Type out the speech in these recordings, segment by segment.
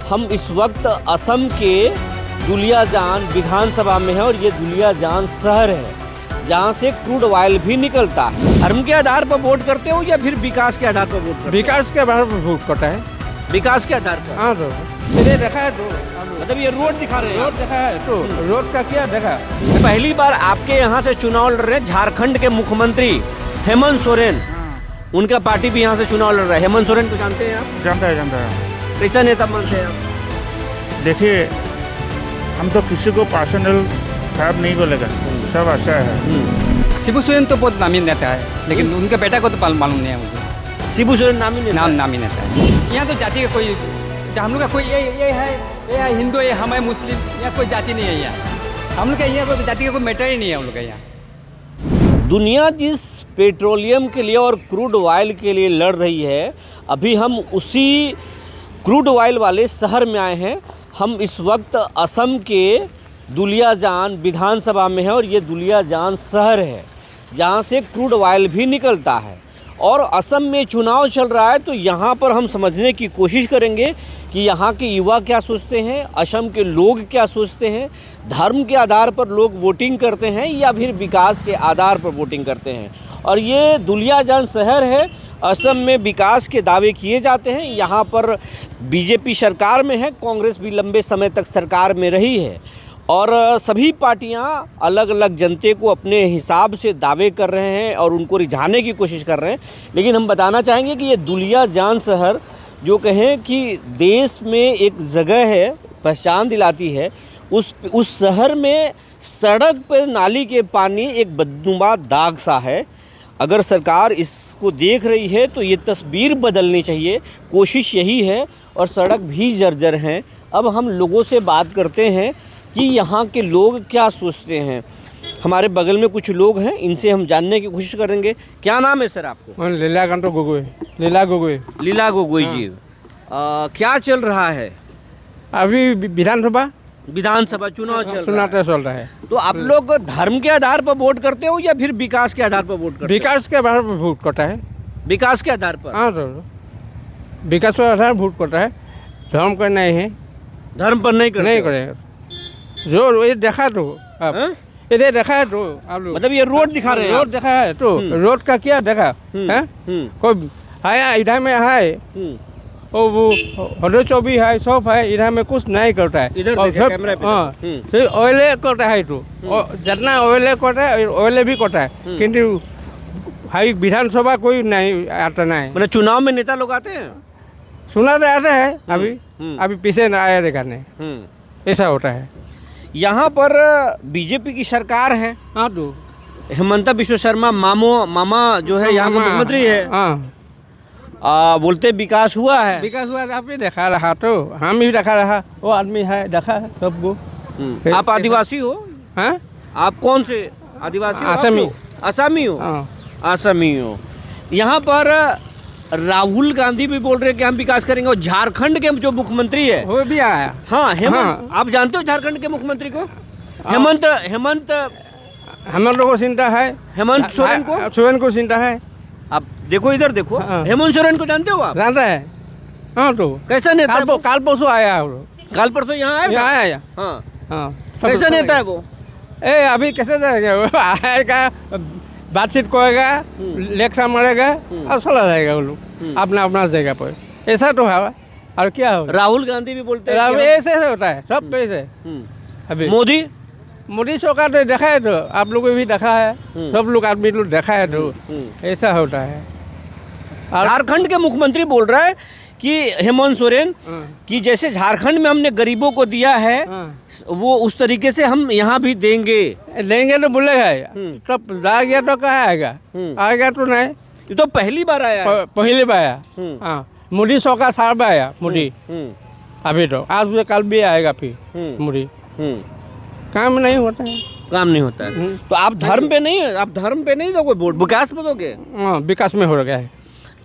हम इस वक्त असम के दुलियाजान विधानसभा में है और ये दुलियाजान शहर है जहाँ से क्रूड ऑयल भी निकलता है। धर्म के आधार पर वोट करते हो या फिर विकास के आधार पर वोट करते हो? विकास के आधार पर वोट करता है। विकास के आधार पर? हाँ, तो मैंने देखा है तो मतलब ये रोड दिखा रहे हैं? रोड देखा है तो रोड का क्या देखा। पहली बार आपके यहाँ से चुनाव लड़ रहे हैं झारखंड के मुख्यमंत्री हेमंत सोरेन। उनका पार्टी भी यहाँ से चुनाव लड़ रहा है। हेमंत सोरेन को जानते हैं आप? जानता है। कैसा नेता मानते हैं आप? देखिए, हम तो किसी को पर्सनल खराब नहीं बोलेगा, सब अच्छा है। शिबू सोरेन तो बहुत नामी नेता है, लेकिन उनके बेटा को तो मालूम नहीं है मुझे। शिबू सोरेन नामी नेता है। यहाँ तो जाति का कोई, हम लोग का कोई ये है हिंदू, ये हम है मुस्लिम, यहाँ कोई जाति नहीं है। यहाँ हम लोग का यहाँ जाति का कोई मैटर ही नहीं है हम लोग का यहाँ। दुनिया जिस पेट्रोलियम के लिए और क्रूड ऑयल के लिए लड़ रही है, अभी हम उसी क्रूड ऑयल वाले शहर में आए हैं। हम इस वक्त असम के दुलियाजान विधानसभा में है और ये दुलियाजान शहर है जहाँ से क्रूड ऑयल भी निकलता है। और असम में चुनाव चल रहा है, तो यहाँ पर हम समझने की कोशिश करेंगे कि यहाँ के युवा क्या सोचते हैं, असम के लोग क्या सोचते हैं, धर्म के आधार पर लोग वोटिंग करते हैं या फिर विकास के आधार पर वोटिंग करते हैं। और ये दुलियाजान शहर है, असम में विकास के दावे किए जाते हैं। यहाँ पर बीजेपी सरकार में है, कांग्रेस भी लंबे समय तक सरकार में रही है और सभी पार्टियाँ अलग अलग जनते को अपने हिसाब से दावे कर रहे हैं और उनको रिझाने की कोशिश कर रहे हैं। लेकिन हम बताना चाहेंगे कि ये दुलियाजान शहर जो कहें कि देश में एक जगह है, पहचान दिलाती है, उस शहर में सड़क पर नाली के पानी एक बदनुमा दाग सा है। अगर सरकार इसको देख रही है तो ये तस्वीर बदलनी चाहिए, कोशिश यही है। और सड़क भी जर्जर हैं। अब हम लोगों से बात करते हैं कि यहाँ के लोग क्या सोचते हैं। हमारे बगल में कुछ लोग हैं, इनसे हम जानने की कोशिश करेंगे। क्या नाम है सर आपको? लीला गोगोई जी। क्या चल रहा है? अभी विधानसभा चुनाव चल रहा है। तो आप लोग धर्म के आधार पर वोट करते हो या फिर विकास के आधार पर वोट करते हो? विकास के आधार पर वोट करता है। विकास के आधार पर? हाँ, तो विकास के आधार पर वोट करता है। धर्म का नहीं है। धर्म पर नहीं करेगा। जो ये देखा तो इधर देखा है तो आप लोग, मतलब ये रोड दिखा रहे हैं? रोड देखा है तो रोड का क्या देखा है? कोई आया इधर में है वो हदो भी है, सब है। इधर में कुछ नहीं करता है। इधर कैमरा पे। हाँ, सिर्फ ऑयल करता है तो जितना ऑयल करता है ऑयल भी करता है, किंतु हाई विधानसभा कोई नहीं आता नहीं। मतलब चुनाव में नेता लोग आते हैं? सुना तो आता है, अभी पीछे न आया दिखाने। ऐसा होता है। यहाँ पर बीजेपी की सरकार है। हाँ, तो हेमंत बिश्व शर्मा मामा जो है यहाँ मुख्यमंत्री है। हाँ, बोलते विकास हुआ है। विकास हुआ आप भी देखा रहा, तो हम भी देखा रहा। वो आदमी है, देखा है सबको। आप आदिवासी हो? हाँ, आप कौन से आदिवासी हो? असमी हो? असमी हो। यहाँ पर राहुल गांधी भी बोल रहे हैं कि हम विकास करेंगे। और झारखंड के जो मुख्यमंत्री है वो भी आया। हाँ, हेमंत। आप जानते हो झारखंड के मुख्यमंत्री को? हेमंत को चिंता है। हेमंत सोरेन को चिंता है। आप देखो, इधर देखो। हेमंत सोरेन को जानते हो आप? जानता है। हाँ, तो कैसा नेता? काल परसों आया। काल परसों यहाँ आया? हाँ। कैसा नेता है वो? अभी कैसे जाएगा? आएगा, बातचीत करेगा, लेक्चर मारेगा और चला जाएगा वो लोग अपना जगह पर। ऐसा तो है। और क्या हो? राहुल गांधी भी बोलते हैं ऐसे होता है, सब ऐसे। अभी मोदी सरकार तो देखा है, तो आप लोगों ने भी देखा है, सब लोग आदमी लोग देखा है, तो ऐसा होता है। झारखंड के मुख्यमंत्री बोल रहा है कि हेमंत सोरेन कि जैसे झारखंड में हमने गरीबों को दिया है, वो उस तरीके से हम यहाँ भी देंगे तो बोलेगा। तब जा गया तो कहाँ आएगा तो नहीं। ये तो पहली बार आया। पहली बार आया। हाँ, मोदी सरकार 4 बार आया मोदी। अभी तो आज कल भी आएगा फिर मोदी। काम नहीं होता है। तो आप धर्म पे नहीं दोगे वोट, विकास पे दोगे? हाँ, विकास में हो गया है।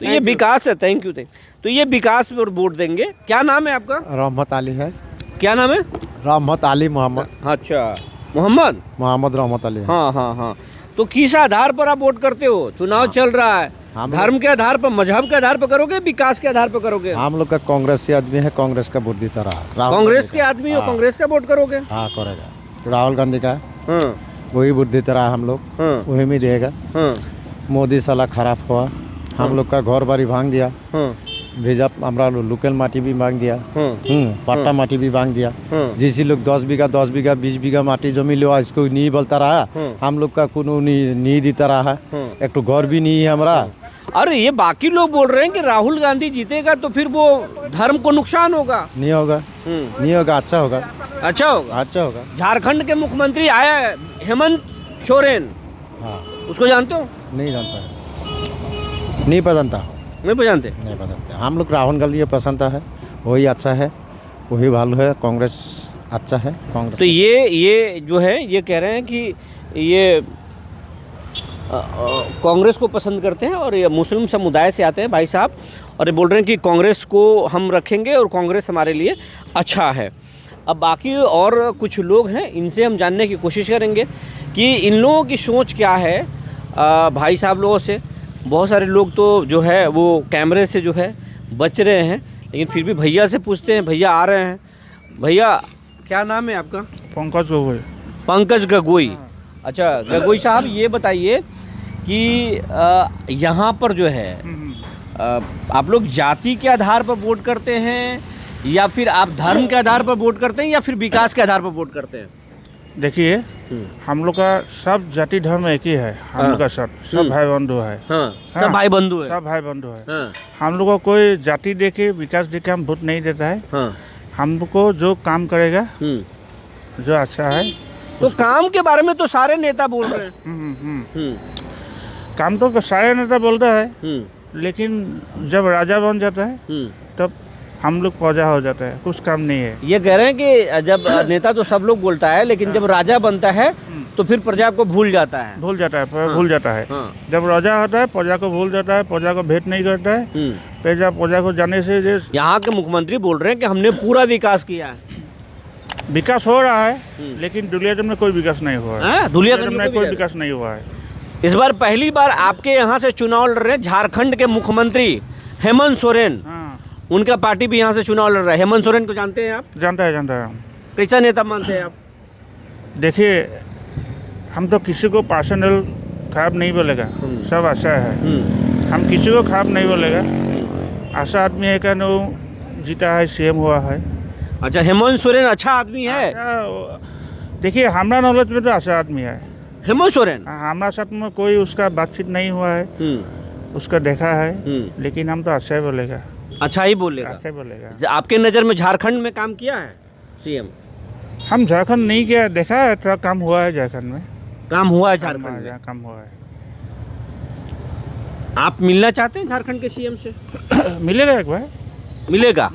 तो ये विकास है। Thank you. तो ये विकास पर वोट देंगे। क्या नाम है आपका? रहमत अली है। क्या नाम है? रहमत अली मोहम्मद। अच्छा, मोहम्मद रहमत अली। हाँ। तो किस आधार पर आप वोट करते हो? चुनाव चल रहा है, हम धर्म के आधार पर, मजहब के आधार पर करोगे, विकास के आधार पर करोगे? हम लोग का कांग्रेस से आदमी है, कांग्रेस का वोट देता रहा। राहुल कांग्रेस गांधी के का। आदमी हो, हाँ, कांग्रेस का वोट करोगे? हाँ करेगा। राहुल गांधी का हाँ वही वोट देता रहा हम लोग, हाँ वही में देगा। हाँ मोदी साला खराब हुआ, हम लोग का घर बारी भांग दिया, हाँ भेजा हमारा लोकल माटी भी मांग दिया, हाँ पट्टा माटी भी मांग दिया। हाँ। जिस लोग 10 बीघा 20 बीघा माटी जमीन लो, इसको नहीं बोलता रहा। हम लोग का कोनो नहीं देता रहा। एक तो घर भी नहीं है हमारा। अरे ये बाकी लोग बोल रहे हैं कि राहुल गांधी जीतेगा तो फिर वो धर्म को नुकसान होगा। नहीं होगा, नहीं होगा, अच्छा होगा, अच्छा होगा। अच्छा होगा। झारखंड के मुख्यमंत्री आया है, हेमंत सोरेन, हाँ उसको जानते हो? नहीं जानता है, नहीं पसंद नहीं जानते? नहीं पसंद। हम लोग राहुल गांधी पसंद है, वही अच्छा है, वही भालो है। कांग्रेस अच्छा है, कांग्रेस। तो ये जो है ये कह रहे हैं कि ये कांग्रेस को पसंद करते हैं और ये मुस्लिम समुदाय से आते हैं भाई साहब, और ये बोल रहे हैं कि कांग्रेस को हम रखेंगे और कांग्रेस हमारे लिए अच्छा है। अब बाकी और कुछ लोग हैं, इनसे हम जानने की कोशिश करेंगे कि इन लोगों की सोच क्या है। भाई साहब लोगों से, बहुत सारे लोग तो जो है वो कैमरे से जो है बच रहे हैं, लेकिन फिर भी भैया से पूछते हैं। भैया आ रहे हैं। भैया क्या नाम है आपका? पंकज गगोई। पंकज गगोई। अच्छा गगोई साहब, ये बताइए कि यहाँ पर जो है आप लोग जाति के आधार पर वोट करते हैं या फिर आप धर्म के आधार पर वोट करते हैं या फिर विकास के आधार पर वोट करते हैं? देखिए, हम लोग का सब जाति धर्म एक ही है। हम लोग का सब भाई बंधु है। हाँ, सब हाँ, भाई बंधु है। सब भाई बंधु है। हाँ, हम लोग को कोई जाति देके, विकास देके हम वोट नहीं देता है। हाँ, हमको जो काम करेगा, जो अच्छा है। तो काम के बारे में तो सारे नेता बोल रहे हैं। काम तो सारे नेता बोलता है, हम्म, लेकिन जब राजा बन जाता है हम्म। तब हम लोग प्रजा हो जाता है, कुछ काम नहीं है। ये कह रहे हैं कि जब नेता तो सब लोग बोलता है, लेकिन जब राजा बनता है तो फिर प्रजा को भूल जाता है। भूल जाता है, भूल जाता है। हाँ। जब राजा होता है प्रजा को भूल जाता है, प्रजा को भेंट नहीं करता है। प्रजा को जाने से यहाँ के मुख्यमंत्री बोल रहे हैं कि हमने पूरा विकास किया है। विकास हो रहा है, लेकिन दुलियागंज में कोई विकास नहीं हुआ है। दुलियागंज में कोई विकास नहीं हुआ है। इस बार पहली बार आपके यहाँ से चुनाव लड़ रहे हैं झारखंड के मुख्यमंत्री हेमंत सोरेन। हाँ, उनका पार्टी भी यहाँ से चुनाव लड़ रहा है। हेमंत सोरेन को जानते हैं आप? जानता है। कैसा नेता मानते हैं आप? देखिए, हम तो किसी को पर्सनल खराब नहीं बोलेगा, सब अच्छा है। हम किसी को खराब नहीं बोलेगा। अच्छा आदमी है क्या, नो जीता है, सीएम हुआ है। अच्छा, हेमंत सोरेन अच्छा आदमी है। देखिए, हमारा नॉलेज में तो अच्छा आदमी है हेमंत सोरेन। हमारा साथ में कोई उसका बातचीत नहीं हुआ है, उसका देखा है, लेकिन हम तो अच्छा ही बोलेगा। अच्छा ही बोलेगा। अच्छा ही बोलेगा। आपके नज़र में झारखंड में काम किया है सीएम? हम झारखंड नहीं किया, देखा है, थोड़ा काम हुआ है झारखंड में। काम हुआ है झारखंड में? काम हुआ है। आप मिलना चाहते हैं झारखंड के सीएम से? मिलेगा एक बार, मिलेगा।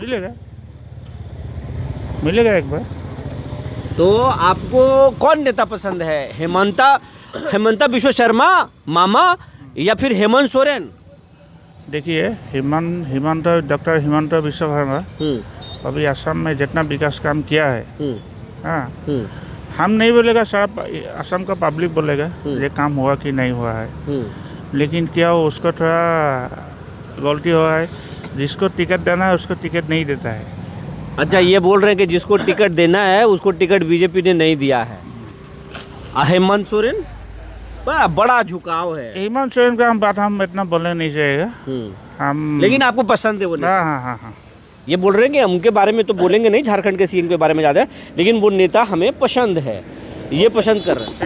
मिलेगा एक बार। तो आपको कौन नेता पसंद है, हेमंता बिश्व शर्मा मामा या फिर हेमंत सोरेन? देखिए, डॉक्टर हिमंत बिश्व शर्मा अभी असम में जितना विकास काम किया है, हाँ, हम नहीं बोलेगा, सारा असम का पब्लिक बोलेगा ये काम हुआ कि नहीं हुआ है। लेकिन क्या हो, उसको थोड़ा गलती हुआ है। जिसको टिकट देना है उसको टिकट नहीं देता है। अच्छा, ये बोल रहे हैं कि जिसको टिकट देना है उसको टिकट बीजेपी ने नहीं दिया है। हेमंत सोरेन बड़ा झुकाव है। हेमंत सोरेन का हम इतना बोलने नहीं चाहिएगा। हम लेकिन आपको पसंद है वो नेता? हाँ। ये बोल रहे हैं कि उनके बारे में तो बोलेंगे नहीं, झारखंड के सीएम के बारे में ज़्यादा, लेकिन वो नेता हमें पसंद है, ये पसंद कर रहे हैं।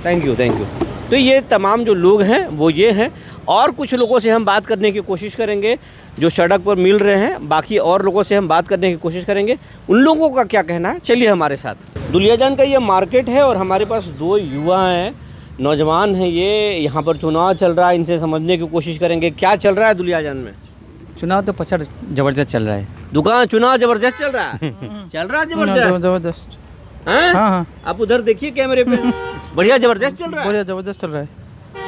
Thank you. तो ये तमाम जो लोग हैं वो ये हैं, और कुछ लोगों से हम बात करने की कोशिश करेंगे जो सड़क पर मिल रहे हैं। बाकी और लोगों से हम बात करने की कोशिश करेंगे, उन लोगों का क्या कहना है। चलिए हमारे साथ। दुलियाजान का ये मार्केट है और हमारे पास दो युवा हैं, नौजवान हैं। ये यहाँ पर चुनाव चल रहा है, इनसे समझने की कोशिश करेंगे क्या चल रहा है दुलियाजान में। चुनाव तो प्रचार जबरदस्त चल रहा है। दुकान चुनाव जबरदस्त चल रहा है। जबरदस्त। हैं? हाँ। आप उधर देखिए कैमरे पे। बढ़िया जबरदस्त चल रहा है। बढ़िया जबरदस्त चल रहा है।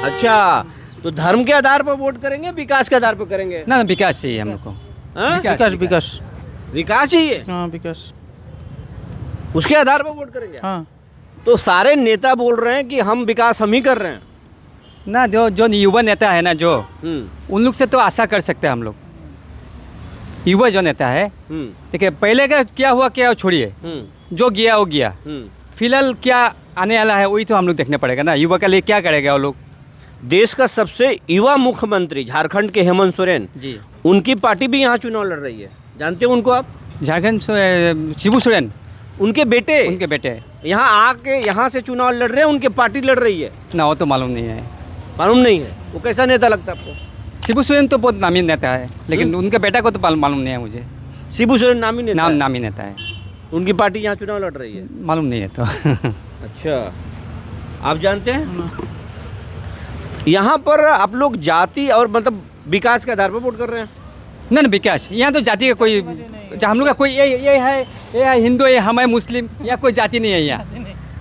अच्छा, तो धर्म के आधार पर वोट करेंगे, विकास के आधार पर करेंगे? ना विकास चाहिए हम लोग को। हाँ? विकास चाहिए। हाँ, विकास। उसके आधार पर वोट करेंगे? हाँ। तो सारे नेता बोल रहे हैं कि हम विकास हम ही कर रहे हैं। ना जो जो युवा नेता है ना जो उन लोग से तो आशा कर सकते हैं हम लोग। युवा जो नेता है देखिए पहले का क्या हुआ क्या छोड़िए, जो गया वो गया। फिलहाल क्या आने वाला है वही तो हम लोग देखने पड़ेगा ना, युवा के लिए क्या करेगा वो लोग। देश का सबसे युवा मुख्यमंत्री झारखंड के हेमंत सोरेन जी, उनकी पार्टी भी यहाँ चुनाव लड़ रही है, जानते हो उनको आप? झारखंड से शिबू सोरेन उनके बेटे उनके बेटे यहाँ आके यहाँ से चुनाव लड़ रहे हैं, उनकी पार्टी लड़ रही है, ना, वो तो मालूम नहीं है। मालूम नहीं है वो कैसा नेता लगता है आपको? शिबू सोरेन तो बहुत नामी नेता है, लेकिन उनके बेटा को तो मालूम नहीं है मुझे। शिबू सोरेन नामी नेता है? नामी नेता है, उनकी पार्टी यहाँ चुनाव लड़ रही है, मालूम नहीं है तो। अच्छा आप जानते हैं? यहाँ पर आप लोग जाति और मतलब विकास के आधार पर वोट कर रहे हैं? ना विकास यहाँ तो जाति का कोई, हम लोग का कोई ये है हिंदू, ये हम है मुस्लिम, यहाँ कोई जाति नहीं है। यहाँ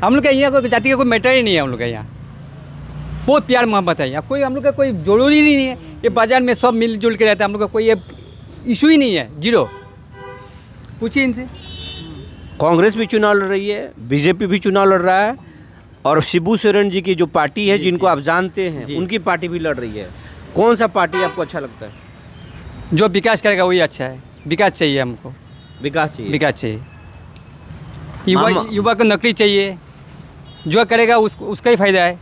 हम लोग का यहाँ कोई जाति का कोई मैटर ही नहीं है। हम लोग का यहाँ बहुत प्यार मोहब्बत है। यहाँ कोई हम लोग का कोई जरूरी नहीं है, ये बाजार में सब मिलजुल के रहता है। हम लोग का कोई ये इशू ही नहीं है, जीरो। पूछिए इनसे। कांग्रेस भी चुनाव लड़ रही है, बीजेपी भी चुनाव लड़ रहा है, और शिबू सोरेन जी की जो पार्टी है जिनको आप जानते हैं उनकी पार्टी भी लड़ रही है। कौन सा पार्टी आपको अच्छा लगता है? जो विकास करेगा वही अच्छा है। विकास चाहिए हमको, विकास चाहिए। विकास चाहिए। युवा को नौकरी चाहिए, जो करेगा उसका ही फायदा है।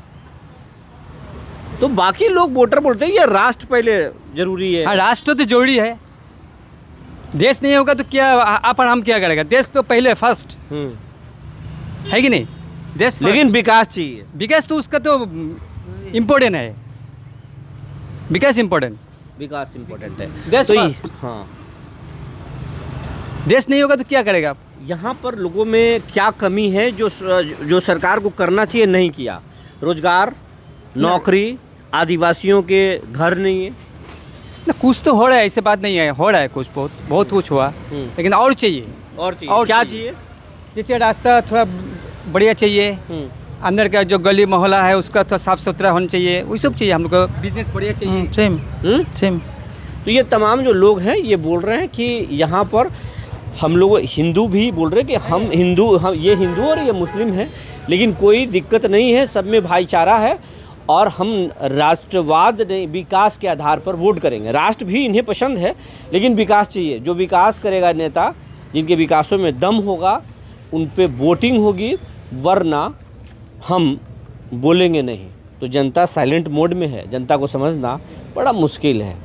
तो बाकी लोग वोटर बोलते हैं ये राष्ट्र पहले जरूरी है। हाँ, राष्ट्र तो जरूरी है। देश नहीं होगा तो क्या अपन हम क्या करेगा? देश तो पहले फर्स्ट है कि नहीं? देश first। लेकिन विकास चाहिए। विकास तो उसका तो इम्पोर्टेंट है, विकास इम्पोर्टेंट, विकास इम्पोर्टेंट है। देश तो first। हाँ, देश नहीं होगा तो क्या करेगा? यहाँ पर लोगों में क्या कमी है जो सरकार को करना चाहिए नहीं किया? रोजगार, नौकरी, आदिवासियों के घर नहीं है ना, कुछ तो हो रहा है, ऐसे बात नहीं है, हो रहा है कुछ, बहुत कुछ हुआ, लेकिन और चाहिए। और चाहिए और क्या चाहिए? चाहिए? जैसे रास्ता थोड़ा बढ़िया चाहिए, अंदर का जो गली मोहल्ला है उसका थोड़ा साफ सुथरा होना चाहिए, वही सब चाहिए। हम लोग को बिजनेस बढ़िया चाहिए। सेम। तो ये तमाम जो लोग हैं ये बोल रहे हैं कि यहाँ पर हम लोग हिंदू भी बोल रहे हैं कि हम ये हिंदू और ये मुस्लिम हैं, लेकिन कोई दिक्कत नहीं है, सब में भाईचारा है, और हम राष्ट्रवाद नहीं विकास के आधार पर वोट करेंगे। राष्ट्र भी इन्हें पसंद है, लेकिन विकास चाहिए। जो विकास करेगा नेता, जिनके विकासों में दम होगा, उन पे वोटिंग होगी, वरना हम बोलेंगे नहीं। तो जनता साइलेंट मोड में है, जनता को समझना बड़ा मुश्किल है।